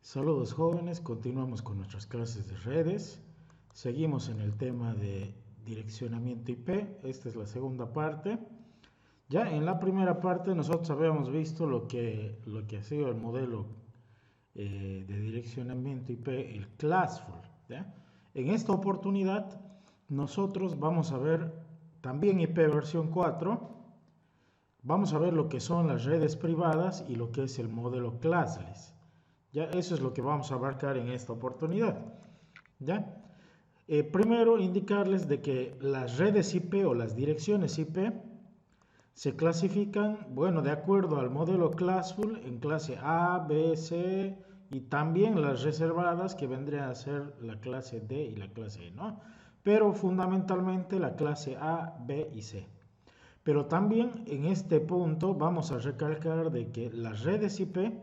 Saludos jóvenes, continuamos con nuestras clases de redes. Seguimos en el tema de direccionamiento IP. Esta es la segunda parte. Ya en la primera parte nosotros habíamos visto lo que ha sido el modelo de direccionamiento IP, el Classful, ¿ya? En esta oportunidad nosotros vamos a ver también IP versión 4. Vamos a ver lo que son las redes privadas y lo que es el modelo classless. Ya, eso es lo que vamos a abarcar en esta oportunidad. ¿Ya? Primero, indicarles de que las redes IP o las direcciones IP se clasifican, bueno, de acuerdo al modelo Classful en clase A, B, C y también las reservadas que vendrían a ser la clase D y la clase E, ¿no? Pero fundamentalmente la clase A, B y C. Pero también en este punto vamos a recalcar de que las redes IP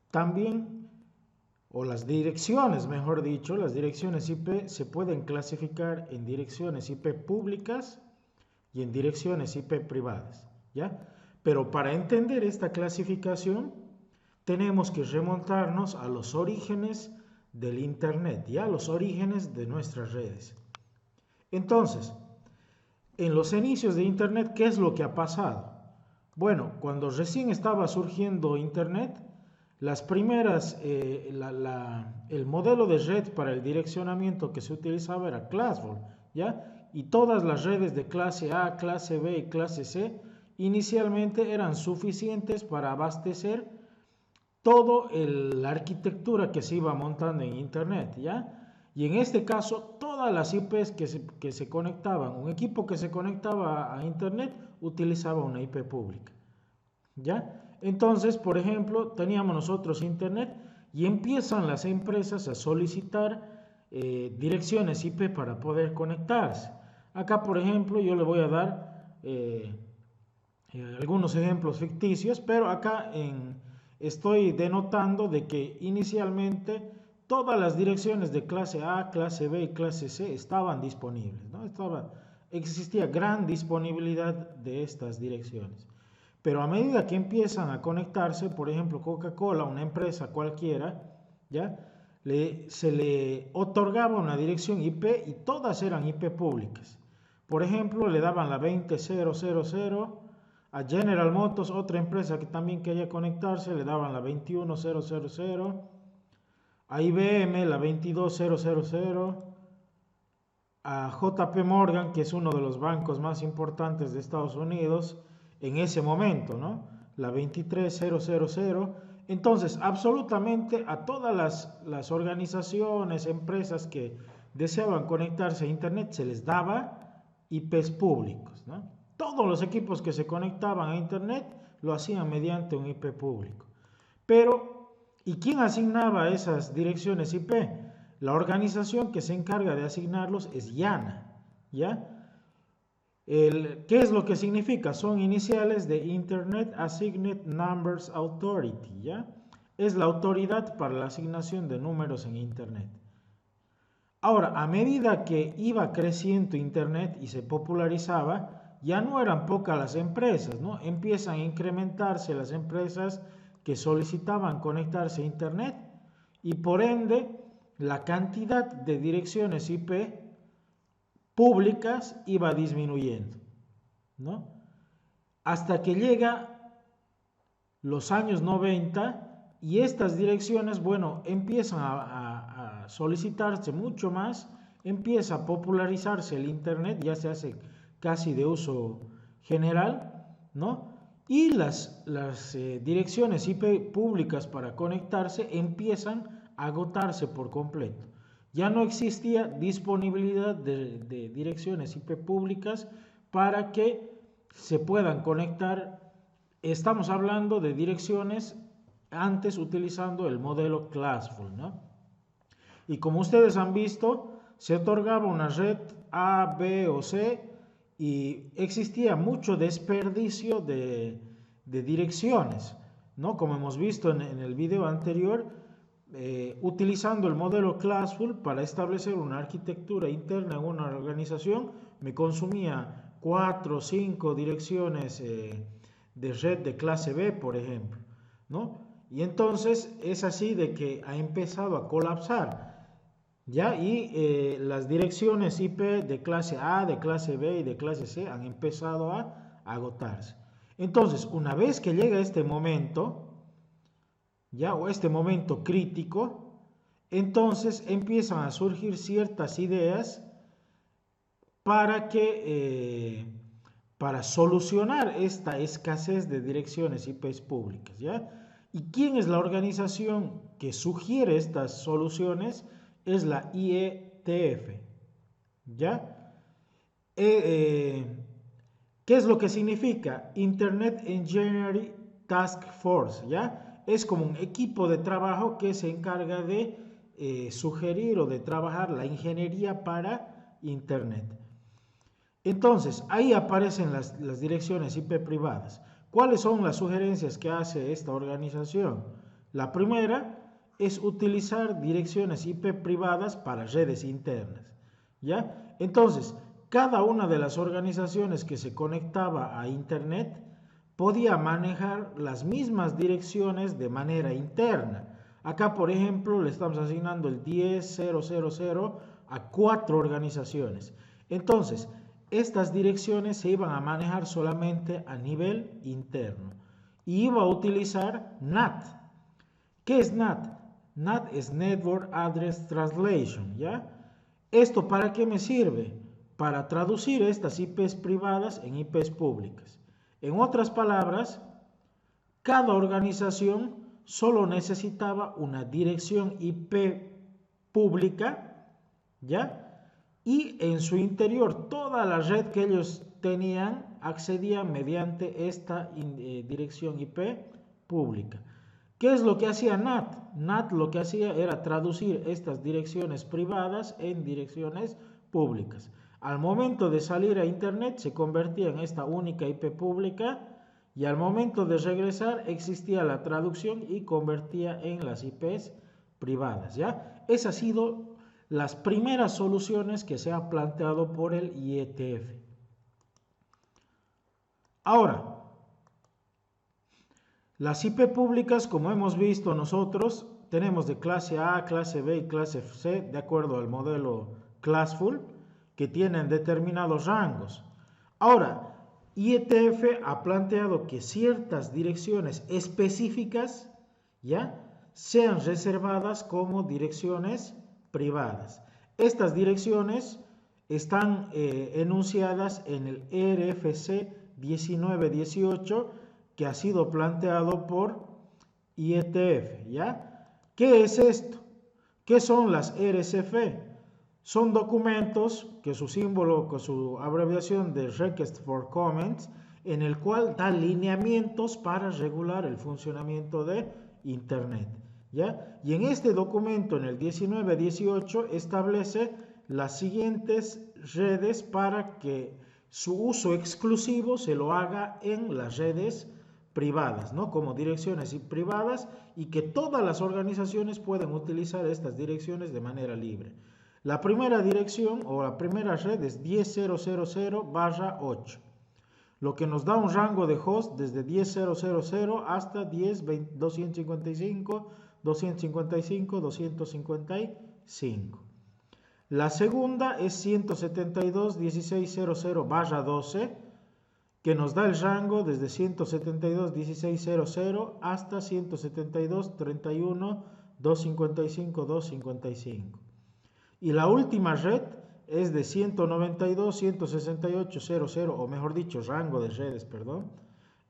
también, o las direcciones, mejor dicho, las direcciones IP se pueden clasificar en direcciones IP públicas y en direcciones IP privadas, ¿ya? Pero para entender esta clasificación tenemos que remontarnos a los orígenes del Internet, ¿ya? Los orígenes de nuestras redes. Entonces, en los inicios de Internet, ¿qué es lo que ha pasado? Bueno, cuando recién estaba surgiendo Internet, las primeras, el modelo de red para el direccionamiento que se utilizaba era Classful, ¿ya? Y todas las redes de clase A, clase B y clase C inicialmente eran suficientes para abastecer toda la arquitectura que se iba montando en Internet, ¿ya? Y en este caso, todas las IPs que se conectaban, un equipo que se conectaba a Internet utilizaba una IP pública, ¿ya? Entonces, por ejemplo, teníamos nosotros Internet y empiezan las empresas a solicitar direcciones IP para poder conectarse. Acá, por ejemplo, yo le voy a dar algunos ejemplos ficticios, pero acá estoy denotando de que inicialmente todas las direcciones de clase A, clase B y clase C estaban disponibles, ¿no? Existía gran disponibilidad de estas direcciones. Pero a medida que empiezan a conectarse, por ejemplo, Coca-Cola, una empresa cualquiera, ¿ya? Se le otorgaba una dirección IP y todas eran IP públicas. Por ejemplo, le daban la 20000, a General Motors, otra empresa que también quería conectarse, le daban la 21000, a IBM la 22000, a JP Morgan, que es uno de los bancos más importantes de Estados Unidos en ese momento, ¿no? La 23000. Entonces, absolutamente a todas las organizaciones, empresas que deseaban conectarse a Internet se les daba IPs públicos, ¿no? Todos los equipos que se conectaban a Internet lo hacían mediante un IP público. Pero, ¿y quién asignaba esas direcciones IP? La organización que se encarga de asignarlos es IANA, ¿ya? ¿Qué es lo que significa? Son iniciales de Internet Assigned Numbers Authority, ¿ya? Es la autoridad para la asignación de números en Internet. Ahora, a medida que iba creciendo Internet y se popularizaba, ya no eran pocas las empresas, ¿no? Empiezan a incrementarse las empresas que solicitaban conectarse a Internet y por ende la cantidad de direcciones IP públicas iba disminuyendo, ¿no? Hasta que llega los años 90 y estas direcciones, bueno, empiezan a solicitarse mucho más, empieza a popularizarse el Internet, ya se hace casi de uso general, ¿no? Y las direcciones IP públicas para conectarse empiezan a agotarse por completo. Ya no existía disponibilidad de direcciones IP públicas para que se puedan conectar. Estamos hablando de direcciones antes utilizando el modelo Classful, ¿no? Y como ustedes han visto, se otorgaba una red A, B o C y existía mucho desperdicio de direcciones, ¿no? Como hemos visto en el video anterior, utilizando el modelo Classful para establecer una arquitectura interna en una organización, me consumía 4 o 5 direcciones de red de clase B, por ejemplo, ¿no? Y entonces es así de que ha empezado a colapsar, ¿ya? Y las direcciones IP de clase A, de clase B y de clase C han empezado a agotarse. Entonces, una vez que llega este momento, ¿ya? O este momento crítico, entonces empiezan a surgir ciertas ideas para para solucionar esta escasez de direcciones IP públicas, ¿ya? ¿Y quién es la organización que sugiere estas soluciones? Es la IETF, ¿ya? ¿Qué es lo que significa? Internet Engineering Task Force, ¿ya? Es como un equipo de trabajo que se encarga de sugerir o de trabajar la ingeniería para Internet. Entonces, ahí aparecen las direcciones IP privadas. ¿Cuáles son las sugerencias que hace esta organización? La primera es utilizar direcciones IP privadas para redes internas, ¿ya? Entonces, cada una de las organizaciones que se conectaba a Internet podía manejar las mismas direcciones de manera interna. Acá, por ejemplo, le estamos asignando el 10.000 a 4 organizaciones. Entonces, estas direcciones se iban a manejar solamente a nivel interno. Y iba a utilizar NAT. ¿Qué es NAT? NAT es Network Address Translation, ¿ya? ¿Esto para qué me sirve? Para traducir estas IPs privadas en IPs públicas. En otras palabras, cada organización solo necesitaba una dirección IP pública, ¿ya? Y en su interior toda la red que ellos tenían accedía mediante esta dirección IP pública. ¿Qué es lo que hacía NAT? NAT lo que hacía era traducir estas direcciones privadas en direcciones públicas. Al momento de salir a Internet se convertía en esta única IP pública y al momento de regresar existía la traducción y convertía en las IPs privadas, ¿ya? Esa ha sido las primeras soluciones que se ha planteado por el IETF. Ahora, las IP públicas, como hemos visto nosotros, tenemos de clase A, clase B y clase C, de acuerdo al modelo Classful, que tienen determinados rangos. Ahora, IETF ha planteado que ciertas direcciones específicas, ¿ya?, sean reservadas como direcciones privadas. Estas direcciones están enunciadas en el RFC 1918 que ha sido planteado por IETF, ¿ya? ¿Qué es esto? ¿Qué son las RCF? Son documentos que su símbolo, con su abreviación de Request for Comments, en el cual da lineamientos para regular el funcionamiento de Internet, ¿ya? Y en este documento, en el 1918, establece las siguientes redes para que su uso exclusivo se lo haga en las redes privadas, ¿no?, como direcciones privadas, y que todas las organizaciones pueden utilizar estas direcciones de manera libre. La primera dirección o la primera red es 10.000/8, lo que nos da un rango de host desde 10.000 hasta 10.255, 255, 255. La segunda es 172.16.00/12, que nos da el rango desde 172.16.00 hasta 172.31, 255, 255. Y la última red es de 192.168.00, o mejor dicho, rango de redes, perdón,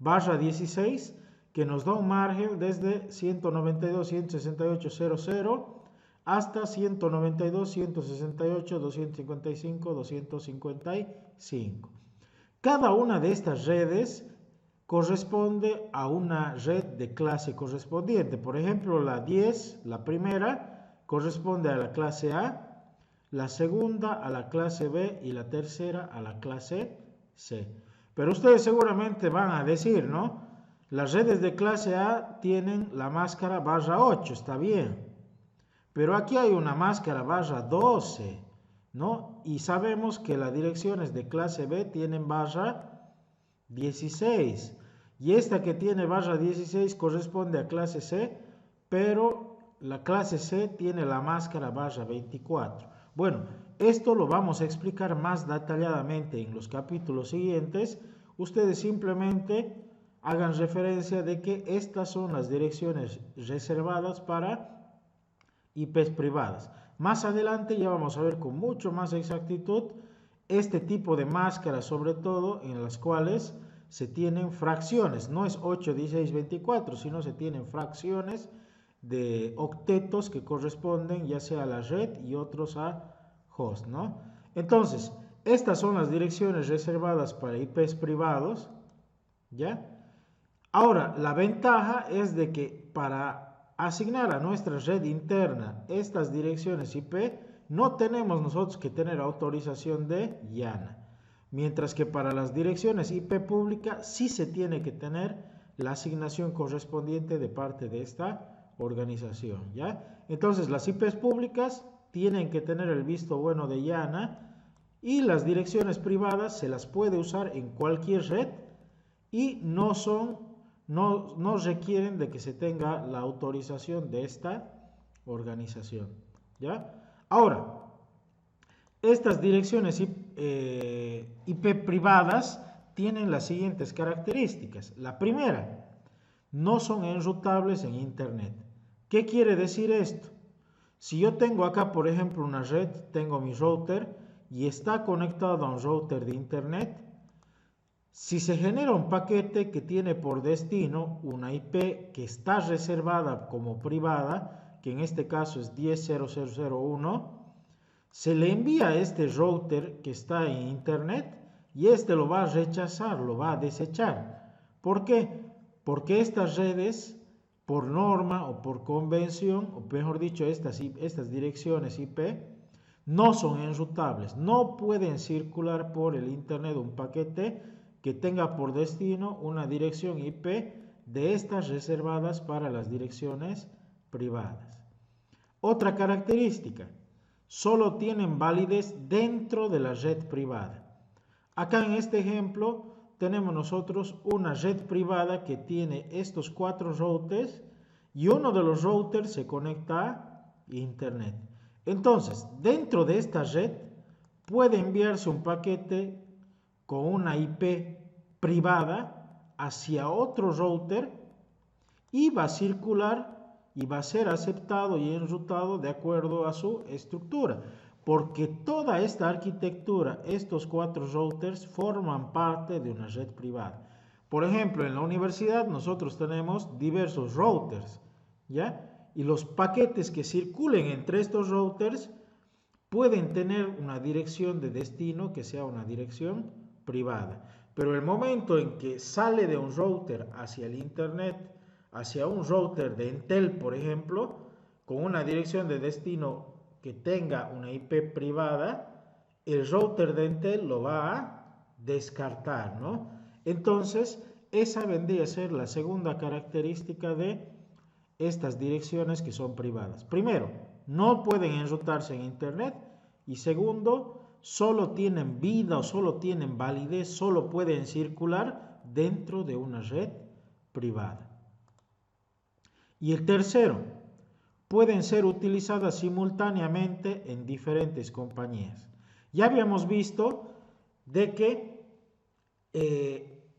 /16, que nos da un margen desde 192.168.00 hasta 192.168, 255, 255. Cada una de estas redes corresponde a una red de clase correspondiente. Por ejemplo, la 10, la primera, corresponde a la clase A, la segunda a la clase B y la tercera a la clase C. Pero ustedes seguramente van a decir, ¿no?, las redes de clase A tienen la máscara /8, está bien. Pero aquí hay una máscara /12, ¿no? Y sabemos que las direcciones de clase B tienen /16. Y esta que tiene barra 16 corresponde a clase C, pero la clase C tiene la máscara barra 24. Bueno, esto lo vamos a explicar más detalladamente en los capítulos siguientes. Ustedes simplemente hagan referencia de que estas son las direcciones reservadas para IPs privadas. Más adelante ya vamos a ver con mucho más exactitud este tipo de máscaras, sobre todo en las cuales se tienen fracciones. No es 8, 16, 24, sino se tienen fracciones de octetos que corresponden ya sea a la red y otros a host, ¿no? Entonces, estas son las direcciones reservadas para IPs privados, ¿ya? Ahora, la ventaja es de que para asignar a nuestra red interna estas direcciones IP, no tenemos nosotros que tener autorización de IANA. Mientras que para las direcciones IP pública sí se tiene que tener la asignación correspondiente de parte de esta organización, ¿ya? Entonces, las IPs públicas tienen que tener el visto bueno de IANA y las direcciones privadas se las puede usar en cualquier red y no requieren de que se tenga la autorización de esta organización, ¿ya? Ahora, estas direcciones IP privadas tienen las siguientes características. La primera, no son enrutables en Internet. ¿Qué quiere decir esto? Si yo tengo acá, por ejemplo, una red, tengo mi router y está conectado a un router de Internet, si se genera un paquete que tiene por destino una IP que está reservada como privada, que en este caso es 10.0.0.1, se le envía a este router que está en Internet y este lo va a rechazar, lo va a desechar. ¿Por qué? Porque estas redes, por norma o por convención, o mejor dicho, estas direcciones IP, no son enrutables. No pueden circular por el Internet un paquete que tenga por destino una dirección IP de estas reservadas para las direcciones privadas. Otra característica, solo tienen validez dentro de la red privada. Acá en este ejemplo tenemos nosotros una red privada que tiene estos 4 routers y uno de los routers se conecta a Internet. Entonces, dentro de esta red puede enviarse un paquete con una IP privada hacia otro router y va a circular y va a ser aceptado y enrutado de acuerdo a su estructura, porque toda esta arquitectura, estos 4 routers forman parte de una red privada. Por ejemplo, en la universidad nosotros tenemos diversos routers, ¿ya? Y los paquetes que circulen entre estos routers pueden tener una dirección de destino que sea una dirección privada. Pero el momento en que sale de un router hacia el Internet, hacia un router de Entel, por ejemplo, con una dirección de destino que tenga una IP privada, el router de Entel lo va a descartar, ¿no? Entonces, esa vendría a ser la segunda característica de estas direcciones que son privadas. Primero, no pueden enrutarse en Internet y segundo, solo tienen vida o solo tienen validez, solo pueden circular dentro de una red privada. Y el tercero, pueden ser utilizadas simultáneamente en diferentes compañías. Ya habíamos visto de que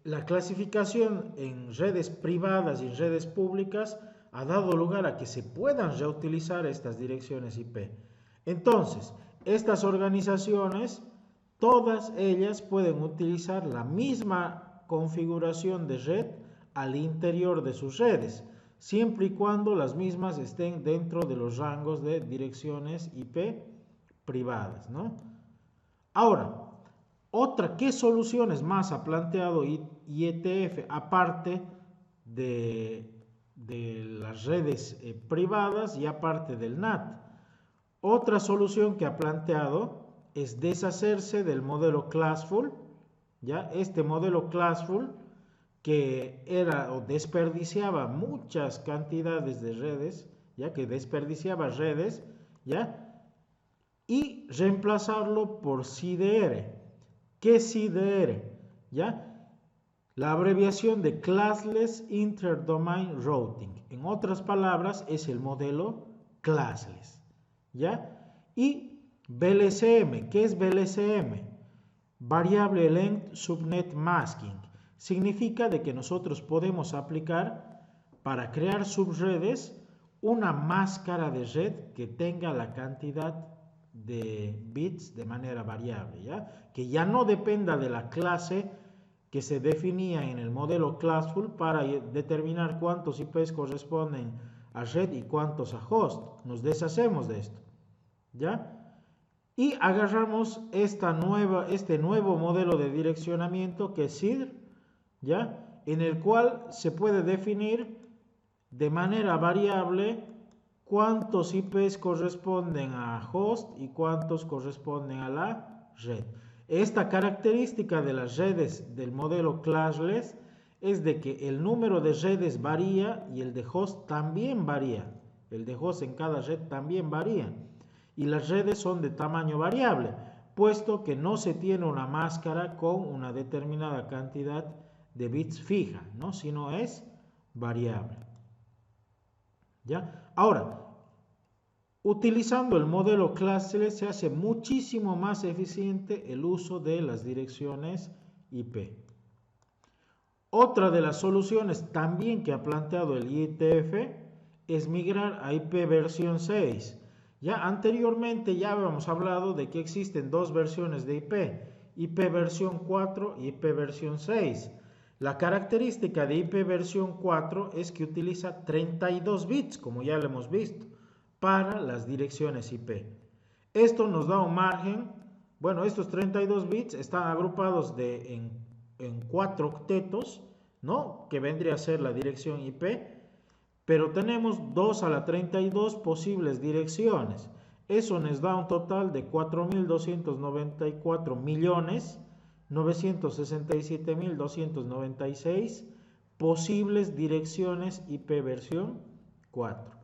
la clasificación en redes privadas y en redes públicas ha dado lugar a que se puedan reutilizar estas direcciones IP. Entonces, estas organizaciones, todas ellas pueden utilizar la misma configuración de red al interior de sus redes, siempre y cuando las mismas estén dentro de los rangos de direcciones IP privadas, ¿no? Ahora, ¿qué soluciones más ha planteado IETF aparte de las redes privadas y aparte del NAT? Otra solución que ha planteado es deshacerse del modelo Classful, ¿ya? Este modelo Classful que era o desperdiciaba muchas cantidades de redes, ya que desperdiciaba redes, ¿ya? Y reemplazarlo por CDR. ¿Qué es CDR? ¿Ya? La abreviación de Classless Interdomain Routing. En otras palabras, es el modelo classless. ¿Ya? Y VLCM. ¿Qué es VLCM? Variable Length Subnet Masking. Significa de que nosotros podemos aplicar para crear subredes una máscara de red que tenga la cantidad de bits de manera variable, ¿ya? Que ya no dependa de la clase que se definía en el modelo Classful para determinar cuántos IPs corresponden a red y cuántos a host. Nos deshacemos de esto, ¿ya? Y agarramos este nuevo modelo de direccionamiento que es SIDR, ¿ya? En el cual se puede definir de manera variable cuántos IPs corresponden a host y cuántos corresponden a la red. Esta característica de las redes del modelo classless es de que el número de redes varía y el de host también varía. El de host en cada red también varía. Y las redes son de tamaño variable, puesto que no se tiene una máscara con una determinada cantidad de bits fija, ¿no? Sino es variable. ¿Ya? Ahora, utilizando el modelo classless se hace muchísimo más eficiente el uso de las direcciones IP. Otra de las soluciones también que ha planteado el IETF es migrar a IP versión 6. Ya anteriormente ya habíamos hablado de que existen dos versiones de IP, IP versión 4 y IP versión 6. La característica de IP versión 4 es que utiliza 32 bits, como ya lo hemos visto, para las direcciones IP. Esto nos da un margen, bueno, estos 32 bits están agrupados en 4 octetos, ¿no? Que vendría a ser la dirección IP, pero tenemos 2 a la 32 posibles direcciones. Eso nos da un total de 4.294.967.296 posibles direcciones IP versión 4.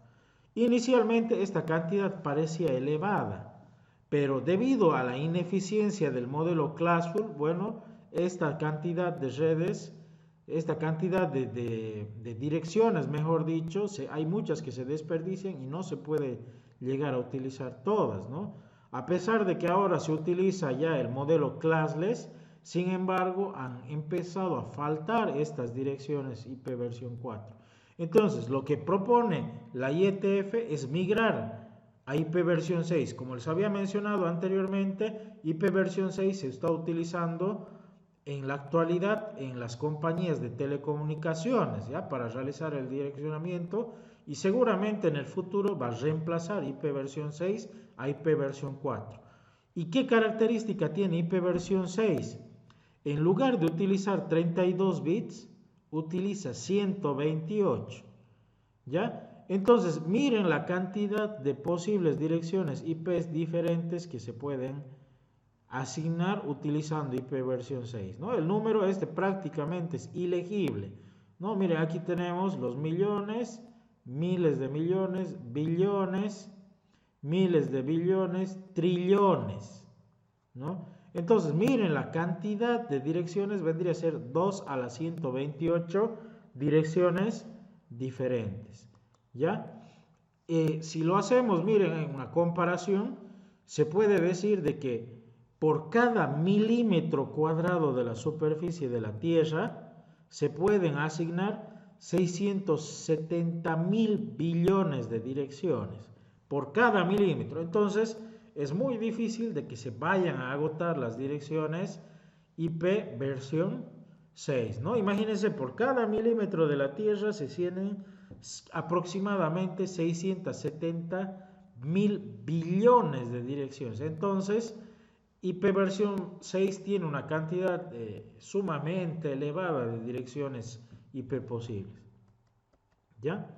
Inicialmente esta cantidad parecía elevada, pero debido a la ineficiencia del modelo Classful, bueno, esta cantidad de redes, esta cantidad de direcciones, mejor dicho, hay muchas que se desperdician y no se puede llegar a utilizar todas, ¿no? A pesar de que ahora se utiliza ya el modelo classless, sin embargo, han empezado a faltar estas direcciones IP versión 4. Entonces, lo que propone la IETF es migrar a IP versión 6. Como les había mencionado anteriormente, IP versión 6 se está utilizando en la actualidad en las compañías de telecomunicaciones, ¿ya? Para realizar el direccionamiento, y seguramente en el futuro va a reemplazar IP versión 6 a IP versión 4. ¿Y qué característica tiene IP versión 6? En lugar de utilizar 32 bits, utiliza 128, ¿ya? Entonces, miren la cantidad de posibles direcciones IP diferentes que se pueden asignar utilizando IP versión 6, ¿no? El número prácticamente es ilegible, ¿no? Miren, aquí tenemos los millones, miles de millones, billones, miles de billones, trillones, ¿no? Entonces, miren, la cantidad de direcciones vendría a ser 2 a la 128 direcciones diferentes, ¿ya? Si lo hacemos, miren, en una comparación, se puede decir de que por cada milímetro cuadrado de la superficie de la Tierra se pueden asignar 670.000 billones de direcciones por cada milímetro. Entonces, es muy difícil de que se vayan a agotar las direcciones IP versión 6, ¿no? Imagínense, por cada milímetro de la Tierra se tienen aproximadamente 670.000 billones de direcciones. Entonces, IP versión 6 tiene una cantidad sumamente elevada de direcciones IP posibles, ¿ya?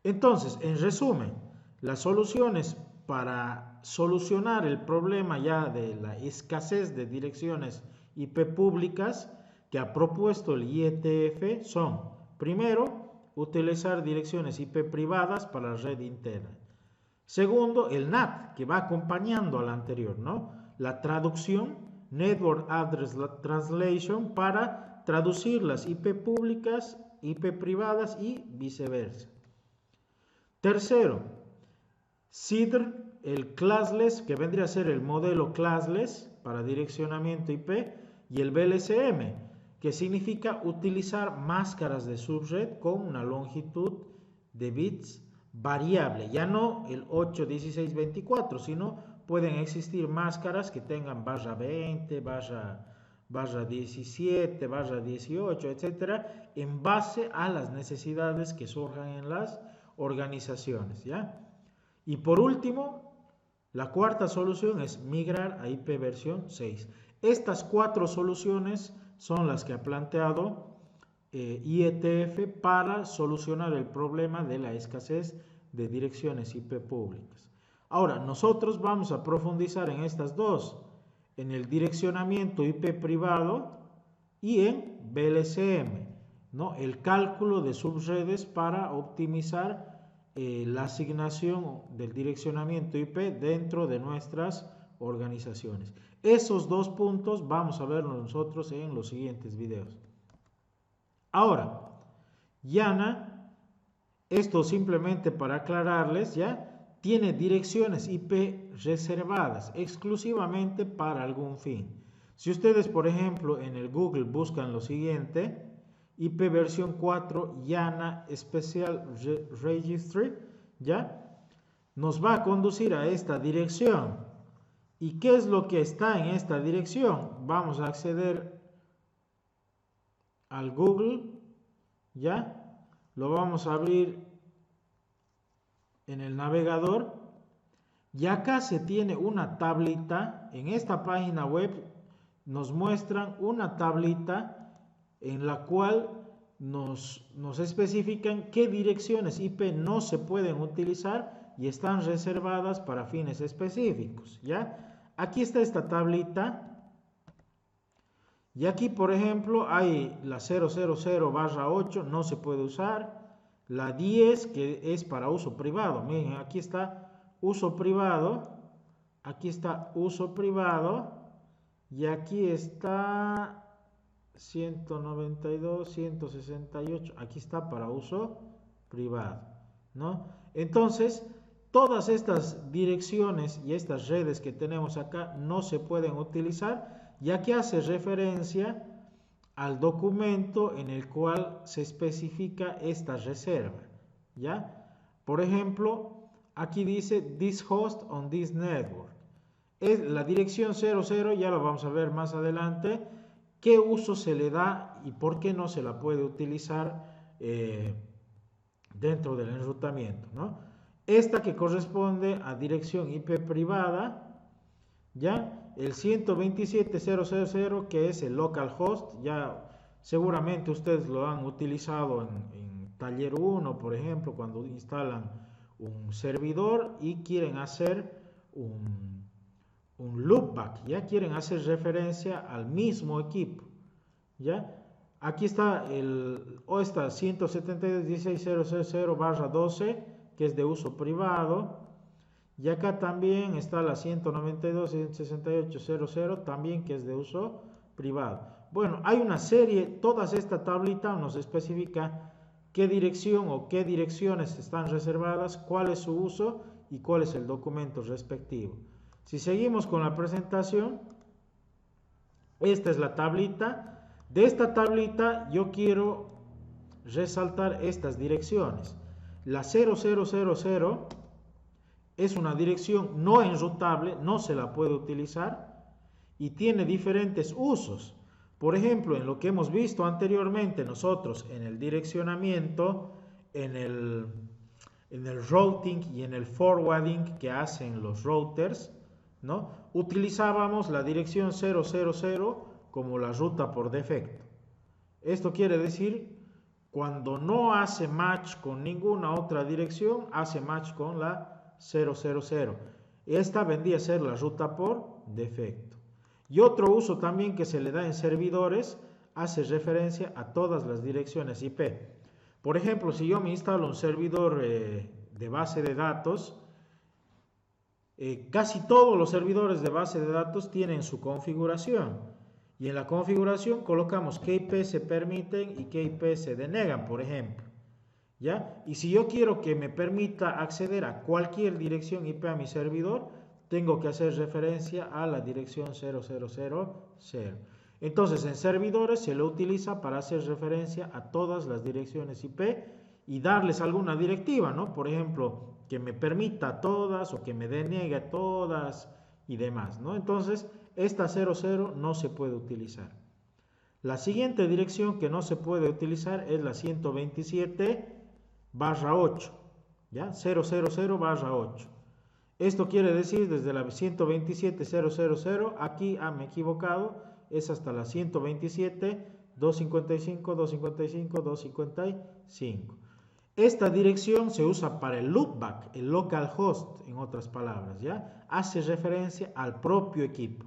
Entonces, en resumen, las soluciones para solucionar el problema ya de la escasez de direcciones IP públicas que ha propuesto el IETF son: primero, utilizar direcciones IP privadas para la red interna. Segundo, el NAT, que va acompañando al anterior, ¿no? La traducción, Network Address Translation, para traducir las IP públicas, IP privadas y viceversa. Tercero, CIDR, el classless, que vendría a ser el modelo classless para direccionamiento IP, y el VLCM, que significa utilizar máscaras de subred con una longitud de bits variable, ya no el 8, 16, 24, sino pueden existir máscaras que tengan barra 20, barra 17, barra 18, etcétera, en base a las necesidades que surjan en las organizaciones, ¿ya? Y por último, la cuarta solución es migrar a IP versión 6. Estas 4 soluciones son las que ha planteado IETF para solucionar el problema de la escasez de direcciones IP públicas. Ahora, nosotros vamos a profundizar en estas dos, en el direccionamiento IP privado y en VLCM, ¿no? El cálculo de subredes para optimizar la asignación del direccionamiento IP dentro de nuestras organizaciones. Esos dos puntos vamos a verlos nosotros en los siguientes videos. Ahora, Yana, esto simplemente para aclararles, ¿ya? Tiene direcciones IP reservadas exclusivamente para algún fin. Si ustedes, por ejemplo, en el Google buscan lo siguiente, IP versión 4 Yana Special Registry, ¿ya? Nos va a conducir a esta dirección. ¿Y qué es lo que está en esta dirección? Vamos a acceder al Google, ¿ya? Lo vamos a abrir en el navegador y acá se tiene una tablita. En esta página web nos muestran una tablita en la cual nos especifican qué direcciones IP no se pueden utilizar y están reservadas para fines específicos, ¿ya? Aquí está esta tablita y aquí, por ejemplo, hay la 000/8, no se puede usar, la 10, que es para uso privado. Miren, aquí está uso privado, aquí está uso privado y aquí está 192, 168, aquí está para uso privado, ¿no? Entonces, todas estas direcciones y estas redes que tenemos acá no se pueden utilizar, ya que hace referencia al documento en el cual se especifica esta reserva, ¿ya? Por ejemplo, aquí dice this host on this network. Es la dirección 00, ya lo vamos a ver más adelante, qué uso se le da y por qué no se la puede utilizar dentro del enrutamiento, ¿no? Esta que corresponde a dirección IP privada, ¿ya? El 127.0.0.0, que es el localhost, ya seguramente ustedes lo han utilizado en taller 1, por ejemplo, cuando instalan un servidor y quieren hacer un loopback, ya quieren hacer referencia al mismo equipo, ¿ya? Aquí está esta 172.16.0.0/12, que es de uso privado, y acá también está la 192.168.0.0, también que es de uso privado. Bueno, hay una serie, toda esta tablita nos especifica qué dirección o qué direcciones están reservadas, cuál es su uso y cuál es el documento respectivo. Si seguimos con la presentación, esta es la tablita. De esta tablita yo quiero resaltar estas direcciones. La 0000 es una dirección no enrutable, no se la puede utilizar y tiene diferentes usos. Por ejemplo, en lo que hemos visto anteriormente nosotros en el direccionamiento, en el routing y en el forwarding que hacen los routers, ¿no? Utilizábamos la dirección 000 como la ruta por defecto. Esto quiere decir, cuando no hace match con ninguna otra dirección, hace match con la 000. Esta vendría a ser la ruta por defecto. Y otro uso también que se le da en servidores hace referencia a todas las direcciones IP. Por ejemplo, si yo me instalo un servidor de base de datos, casi todos los servidores de base de datos tienen su configuración. Y en la configuración colocamos qué IP se permiten y qué IP se denegan, por ejemplo. ¿Ya? Y si yo quiero que me permita acceder a cualquier dirección IP a mi servidor, tengo que hacer referencia a la dirección 0000. Entonces, en servidores se lo utiliza para hacer referencia a todas las direcciones IP y darles alguna directiva, ¿no? Por ejemplo, que me permita todas o que me deniegue todas y demás, ¿no? Entonces, esta 00 no se puede utilizar. La siguiente dirección que no se puede utilizar es la 127/8, ¿ya? 000/8. Esto quiere decir desde la 127.000, aquí me he equivocado, es hasta la 127.255.255.255. Esta dirección se usa para el loopback, el localhost, en otras palabras, ¿ya? Hace referencia al propio equipo.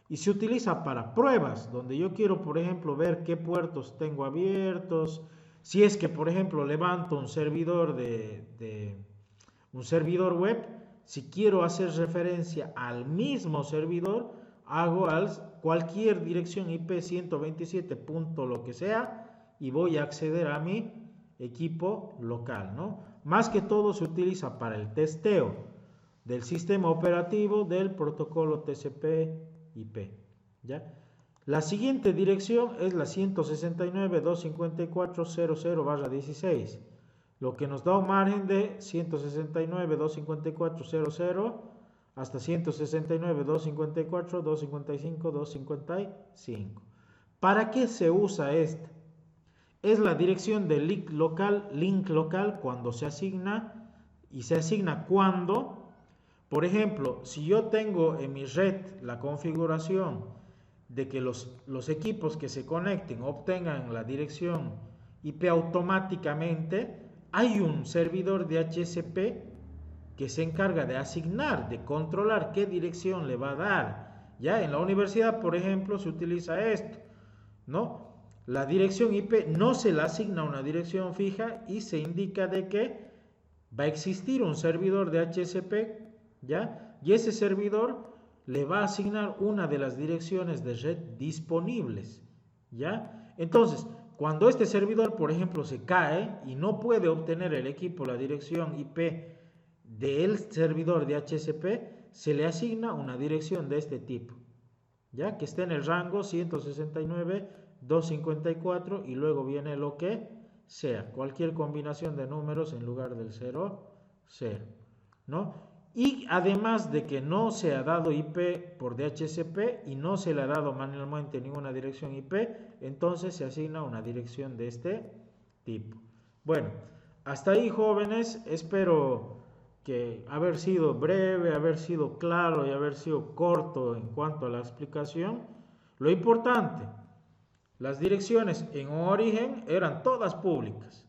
Y se utiliza para pruebas, donde yo quiero, por ejemplo, ver qué puertos tengo abiertos. Si es que, por ejemplo, levanto un servidor un servidor web, si quiero hacer referencia al mismo servidor, hago cualquier dirección IP 127. Lo que sea y voy a acceder a mi equipo local, ¿no? Más que todo se utiliza para el testeo del sistema operativo del protocolo TCP/IP, ¿ya? La siguiente dirección es la 169.254.00/16, lo que nos da un margen de 169.254.00 hasta 169.254.255.255. ¿Para qué se usa esta? Es la dirección de link local cuando se asigna, y se asigna cuando, por ejemplo, si yo tengo en mi red la configuración de que los equipos que se conecten obtengan la dirección IP automáticamente, hay un servidor de DHCP que se encarga de asignar, de controlar qué dirección le va a dar. Ya en la universidad, por ejemplo, se utiliza esto, ¿no? La dirección IP no se le asigna una dirección fija y se indica de que va a existir un servidor de DHCP, ¿ya? Y ese servidor le va a asignar una de las direcciones de red disponibles, ¿ya? Entonces, cuando este servidor, por ejemplo, se cae y no puede obtener el equipo la dirección IP del servidor de DHCP, se le asigna una dirección de este tipo, ¿ya? Que esté en el rango 169.254 y luego viene lo que sea, cualquier combinación de números en lugar del 0, ¿no? Y además de que no se ha dado IP por DHCP y no se le ha dado manualmente ninguna dirección IP, entonces se asigna una dirección de este tipo. Bueno, hasta ahí, jóvenes, espero que haber sido breve, haber sido claro y haber sido corto en cuanto a la explicación. Lo importante, las direcciones en origen eran todas públicas,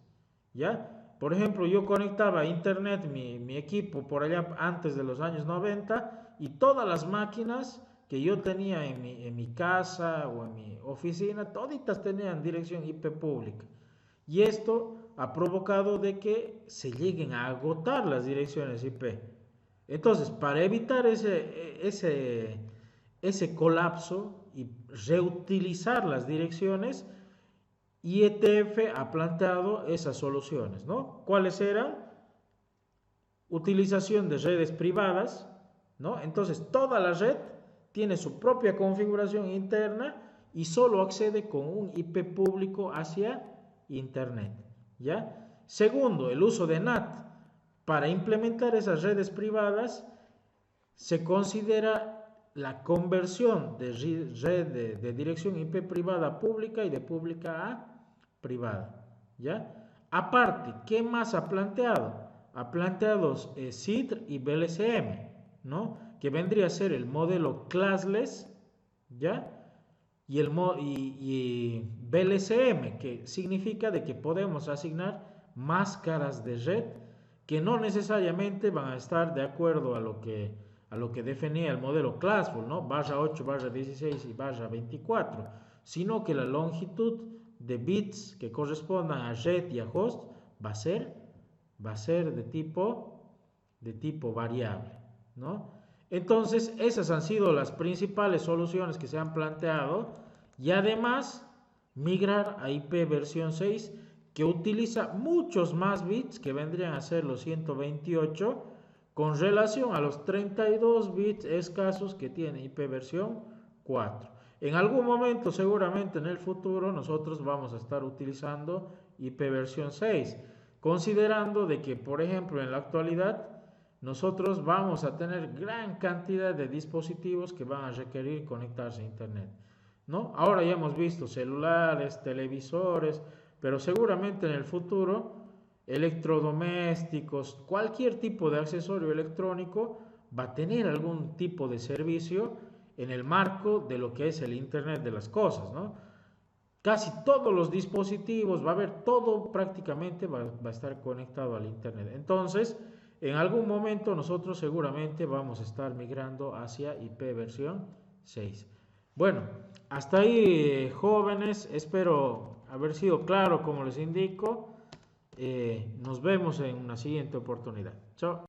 ¿ya? Por ejemplo, yo conectaba a internet mi equipo por allá antes de los años 90 y todas las máquinas que yo tenía en mi casa o en mi oficina, toditas tenían dirección IP pública. Y esto ha provocado de que se lleguen a agotar las direcciones IP. Entonces, para evitar ese colapso y reutilizar las direcciones, IETF ha planteado esas soluciones, ¿no? ¿Cuáles eran? Utilización de redes privadas, ¿no? Entonces, toda la red tiene su propia configuración interna y solo accede con un IP público hacia Internet, ¿ya? Segundo, el uso de NAT. Para implementar esas redes privadas, se considera la conversión de red de dirección IP privada pública y de pública a privada, ¿ya? Aparte, ¿qué más ha planteado? Ha planteado CIDR y BLSM, ¿no? Que vendría a ser el modelo classless, ¿ya? Y BLSM, que significa de que podemos asignar máscaras de red que no necesariamente van a estar de acuerdo a lo que definía el modelo Classful, ¿no? /8, /16 y /24, sino que la longitud de bits que correspondan a red y a host va a ser de tipo variable, ¿no? Entonces, esas han sido las principales soluciones que se han planteado y además migrar a IP versión 6 que utiliza muchos más bits, que vendrían a ser los 128, con relación a los 32 bits escasos que tiene IP versión 4. En algún momento, seguramente en el futuro, nosotros vamos a estar utilizando IP versión 6, considerando de que, por ejemplo, en la actualidad, nosotros vamos a tener gran cantidad de dispositivos que van a requerir conectarse a Internet, ¿no? Ahora ya hemos visto celulares, televisores, pero seguramente en el futuro electrodomésticos, cualquier tipo de accesorio electrónico va a tener algún tipo de servicio en el marco de lo que es el Internet de las cosas, ¿no? Casi todos los dispositivos, va a haber todo prácticamente, va a estar conectado al Internet. Entonces, en algún momento nosotros seguramente vamos a estar migrando hacia IP versión 6. Bueno, hasta ahí, jóvenes, espero haber sido claro como les indico. Nos vemos en una siguiente oportunidad. Chao.